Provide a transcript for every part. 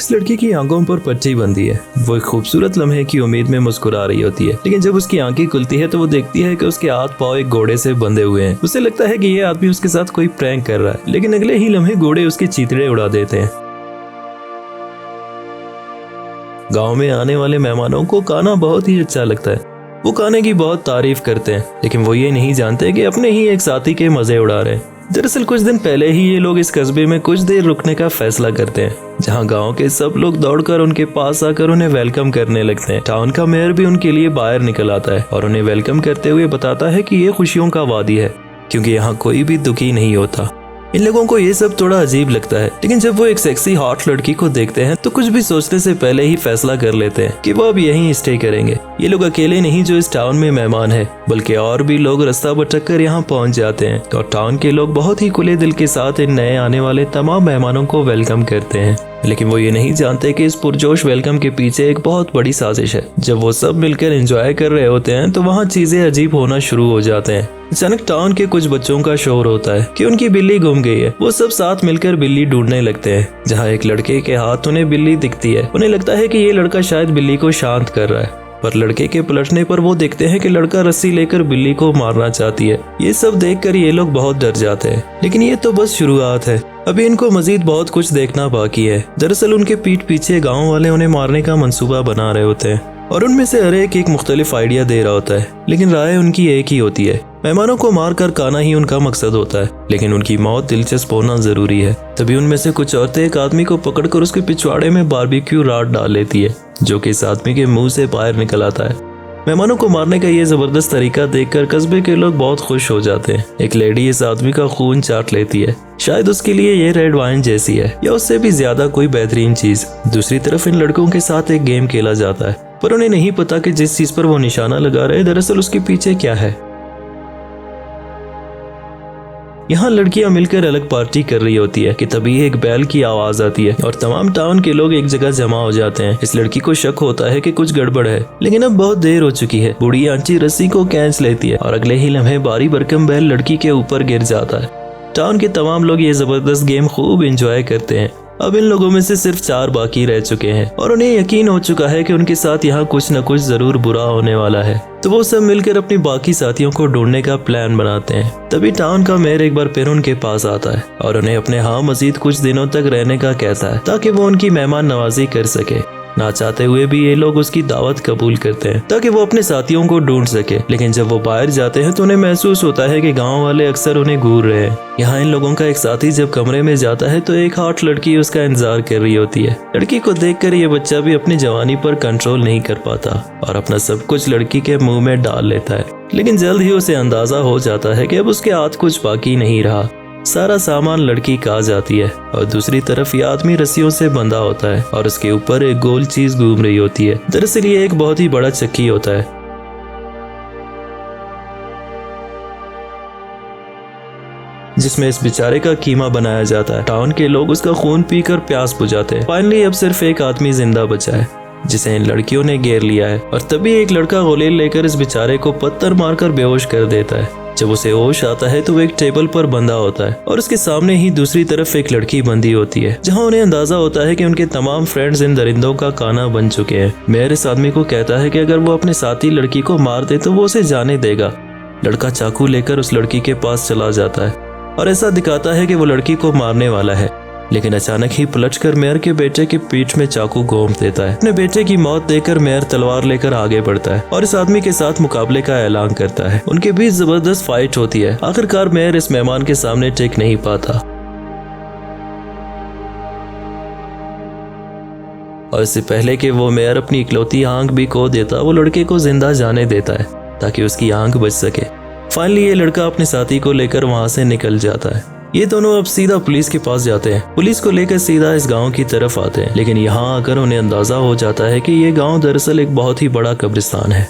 इस लड़की की आंखों पर पट्टी बंधी है। वो एक खूबसूरत लम्हे की उम्मीद में मुस्कुरा रही होती है, लेकिन जब उसकी आंखें खुलती है तो वो देखती है कि उसके हाथ पांव एक घोड़े से बंधे हुए हैं। उसे लगता है कि ये आदमी उसके साथ कोई प्रैंक कर रहा है, लेकिन अगले ही लम्हे घोड़े उसके चीथड़े उड़ा देते हैं। गांव में आने वाले मेहमानों को कान्हा बहुत ही अच्छा लगता है। वो कान्हे की बहुत तारीफ करते हैं, लेकिन वो ये नहीं जानते कि अपने ही एक साथी के मजे उड़ा रहे हैं। दरअसल कुछ दिन पहले ही ये लोग इस कस्बे में कुछ देर रुकने का फैसला करते हैं, जहां गांव के सब लोग दौड़कर उनके पास आकर उन्हें वेलकम करने लगते हैं। टाउन का मेयर भी उनके लिए बाहर निकल आता है और उन्हें वेलकम करते हुए बताता है कि ये खुशियों का वादी है, क्योंकि यहाँ कोई भी दुखी नहीं होता। इन लोगों को ये सब थोड़ा अजीब लगता है, लेकिन जब वो एक सेक्सी हॉट लड़की को देखते हैं तो कुछ भी सोचने से पहले ही फैसला कर लेते हैं कि वो अब यहीं स्टे करेंगे। ये लोग अकेले नहीं जो इस टाउन में मेहमान है, बल्कि और भी लोग रास्ता भटक कर यहाँ पहुँच जाते हैं और टाउन के लोग बहुत ही खुले दिल के साथ इन नए आने वाले तमाम मेहमानों को वेलकम करते हैं। लेकिन वो ये नहीं जानते कि इस पुरजोश वेलकम के पीछे एक बहुत बड़ी साजिश है। जब वो सब मिलकर एंजॉय कर रहे होते हैं तो वहाँ चीजें अजीब होना शुरू हो जाते हैं। अचानक टाउन के कुछ बच्चों का शोर होता है कि उनकी बिल्ली गुम गई है। वो सब साथ मिलकर बिल्ली ढूंढने लगते हैं, जहाँ एक लड़के के हाथ उन्हें बिल्ली दिखती है। उन्हें लगता है कि ये लड़का शायद बिल्ली को शांत कर रहा है, पर लड़के के पलटने पर वो देखते हैं कि लड़का रस्सी लेकर बिल्ली को मारना चाहती है। ये सब देखकर ये लोग बहुत डर जाते हैं, लेकिन ये तो बस शुरुआत है। अभी इनको मजीद बहुत कुछ देखना बाकी है। दरअसल उनके पीठ पीछे गांव वाले उन्हें मारने का मंसूबा बना रहे होते हैं और उनमें से हर एक मुख्तलिफ आइडिया दे रहा होता है, लेकिन राय उनकी एक ही होती है। मेहमानों को मारकर खाना ही उनका मकसद होता है, लेकिन उनकी मौत दिलचस्प होना जरूरी है। तभी उनमें से कुछ औरतें एक आदमी को पकड़कर उसके पिछवाड़े में बारबेक्यू राड डाल लेती है, जो कि इस आदमी के मुंह से बाहर निकल आता है। मेहमानों को मारने का ये जबरदस्त तरीका देखकर कस्बे के लोग बहुत खुश हो जाते हैं। एक लेडी इस आदमी का खून चाट लेती है। शायद उसके लिए ये रेड वाइन जैसी है या उससे भी ज्यादा कोई बेहतरीन चीज। दूसरी तरफ इन लड़कों के साथ एक गेम खेला जाता है, पर उन्हें नहीं पता कि जिस चीज पर वो निशाना लगा रहे दरअसल उसके पीछे क्या है। यहाँ लड़कियां मिलकर अलग पार्टी कर रही होती है कि तभी एक बैल की आवाज आती है और तमाम टाउन के लोग एक जगह जमा हो जाते हैं। इस लड़की को शक होता है कि कुछ गड़बड़ है, लेकिन अब बहुत देर हो चुकी है। बूढ़ी आंटी रस्सी को खींच लेती है और अगले ही लम्हे भारी भरकम बैल लड़की के ऊपर गिर जाता है। टाउन के तमाम लोग ये जबरदस्त गेम खूब एंजॉय करते हैं। अब इन लोगों में से सिर्फ 4 बाकी रह चुके हैं और उन्हें यकीन हो चुका है कि उनके साथ यहाँ कुछ न कुछ जरूर बुरा होने वाला है। तो वो सब मिलकर अपने बाकी साथियों को ढूंढने का प्लान बनाते हैं। तभी टाउन का मेयर एक बार फिर उनके पास आता है और उन्हें अपने यहाँ मजीद कुछ दिनों तक रहने का कहता है, ताकि वो उनकी मेहमान नवाजी कर सके। ना चाहते हुए भी ये लोग उसकी दावत कबूल करते हैं ताकि वो अपने साथियों को ढूंढ सके। लेकिन जब वो बाहर जाते हैं तो उन्हें महसूस होता है कि गांव वाले अक्सर उन्हें घूर रहे हैं। यहाँ इन लोगों का एक साथी जब कमरे में जाता है तो एक हॉट लड़की उसका इंतजार कर रही होती है। लड़की को देखकर ये बच्चा भी अपनी जवानी पर कंट्रोल नहीं कर पाता और अपना सब कुछ लड़की के मुंह में डाल लेता है। लेकिन जल्द ही उसे अंदाजा हो जाता है कि अब उसके हाथ कुछ बाकी नहीं रहा। सारा सामान लड़की खा जाती है और दूसरी तरफ ये आदमी रस्सियों से बंधा होता है और उसके ऊपर एक गोल चीज घूम रही होती है। दरअसल ये एक बहुत ही बड़ा चक्की होता है, जिसमें इस बेचारे का कीमा बनाया जाता है। टाउन के लोग उसका खून पीकर प्यास बुझाते हैं। फाइनली अब सिर्फ एक आदमी जिंदा बचा है, जिसे इन लड़कियों ने घेर लिया है और तभी एक लड़का गोलेल लेकर इस बेचारे को पत्थर मारकर बेहोश कर देता है। जब उसे होश आता है तो वो एक टेबल पर बंधा होता है और उसके सामने ही दूसरी तरफ एक लड़की बंधी होती है, जहां उन्हें अंदाजा होता है कि उनके तमाम फ्रेंड्स इन दरिंदों का खाना बन चुके हैं। मेयर इस आदमी को कहता है कि अगर वो अपने साथी लड़की को मार दे तो वो उसे जाने देगा। लड़का चाकू लेकर उस लड़की के पास चला जाता है और ऐसा दिखाता है कि वो लड़की को मारने वाला है, लेकिन अचानक ही पलटकर मेयर के बेटे की पीठ में चाकू घोंप देता है। अपने बेटे की मौत देखकर मेयर तलवार लेकर आगे बढ़ता है और इस आदमी के साथ मुकाबले का ऐलान करता है। उनके बीच जबरदस्त फाइट होती है। आखिरकार मेयर इस मेहमान के सामने टिक नहीं पाता और इससे पहले कि वो मेयर अपनी इकलौती आंख भी खो देता, वो लड़के को जिंदा जाने देता है ताकि उसकी आंख बच सके। फाइनली ये लड़का अपने साथी को लेकर वहां से निकल जाता है। ये दोनों अब सीधा पुलिस के पास जाते हैं। पुलिस को लेकर सीधा इस गांव की तरफ आते हैं, लेकिन यहाँ आकर उन्हें अंदाजा हो जाता है कि ये गांव दरअसल एक बहुत ही बड़ा कब्रिस्तान है,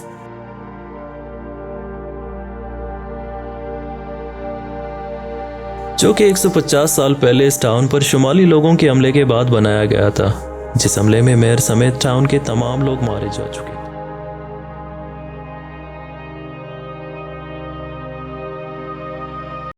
जो कि 150 साल पहले इस टाउन पर शुमाली लोगों के हमले के बाद बनाया गया था, जिस हमले में मेयर समेत टाउन के तमाम लोग मारे जा चुके।